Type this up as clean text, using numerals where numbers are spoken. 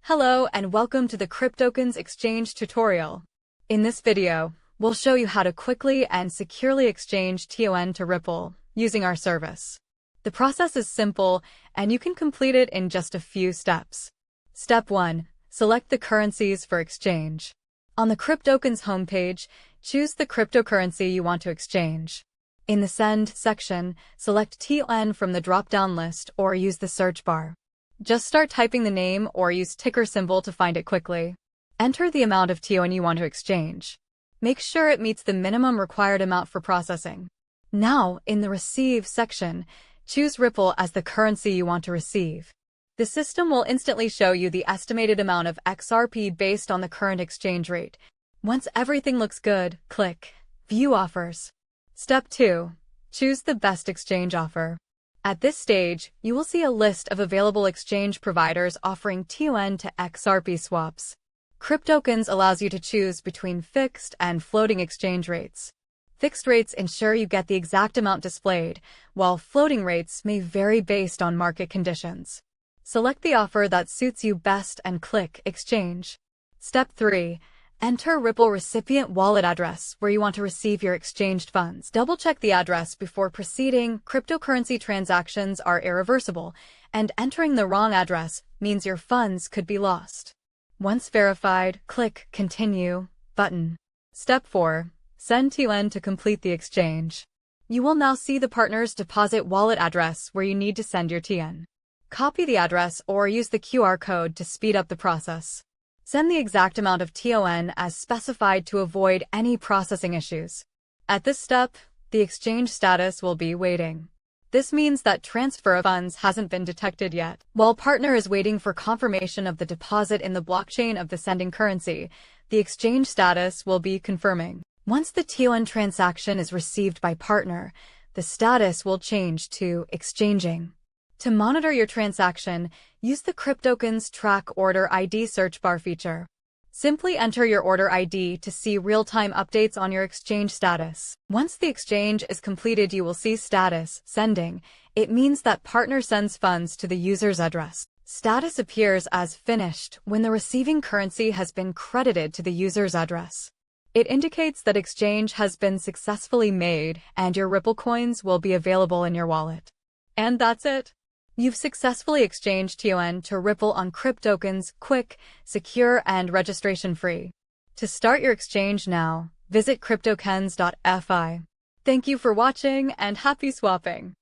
Hello and welcome to the Cryptokens exchange tutorial. In this video, we'll show you how to quickly and securely exchange TON to Ripple using our service. The process is simple and you can complete it in just a few steps. Step 1. Select the currencies for exchange. On the Cryptokens homepage, choose the cryptocurrency you want to exchange. In the Send section, select TON from the drop-down list or use the search bar. Just start typing the name or use ticker symbol to find it quickly. Enter the amount of TON you want to exchange. Make sure it meets the minimum required amount for processing. Now, in the Receive section, choose Ripple as the currency you want to receive. The system will instantly show you the estimated amount of XRP based on the current exchange rate. Once everything looks good, click View Offers. Step 2. Choose the best exchange offer. At this stage, you will see a list of available exchange providers offering TON to XRP swaps. Cryptokens allows you to choose between fixed and floating exchange rates. Fixed rates ensure you get the exact amount displayed, while floating rates may vary based on market conditions. Select the offer that suits you best and click Exchange. Step 3. Enter Ripple recipient wallet address where you want to receive your exchanged funds. Double-check the address before proceeding. Cryptocurrency transactions are irreversible, and entering the wrong address means your funds could be lost. Once verified, click Continue button. Step 4. Send TON to complete the exchange. You will now see the partner's deposit wallet address where you need to send your TON. Copy the address or use the QR code to speed up the process. Send the exact amount of TON as specified to avoid any processing issues. At this step, the exchange status will be waiting. This means that transfer of funds hasn't been detected yet. While partner is waiting for confirmation of the deposit in the blockchain of the sending currency, the exchange status will be confirming. Once the TON transaction is received by partner, the status will change to exchanging. To monitor your transaction, use the Cryptokens Track Order ID search bar feature. Simply enter your order ID to see real-time updates on your exchange status. Once the exchange is completed, you will see status sending. It means that partner sends funds to the user's address. Status appears as finished when the receiving currency has been credited to the user's address. It indicates that exchange has been successfully made and your Ripple coins will be available in your wallet. And that's it. You've successfully exchanged TON to Ripple on Cryptokens, quick, secure, and registration-free. To start your exchange now, visit Cryptokens.fi. Thank you for watching and happy swapping!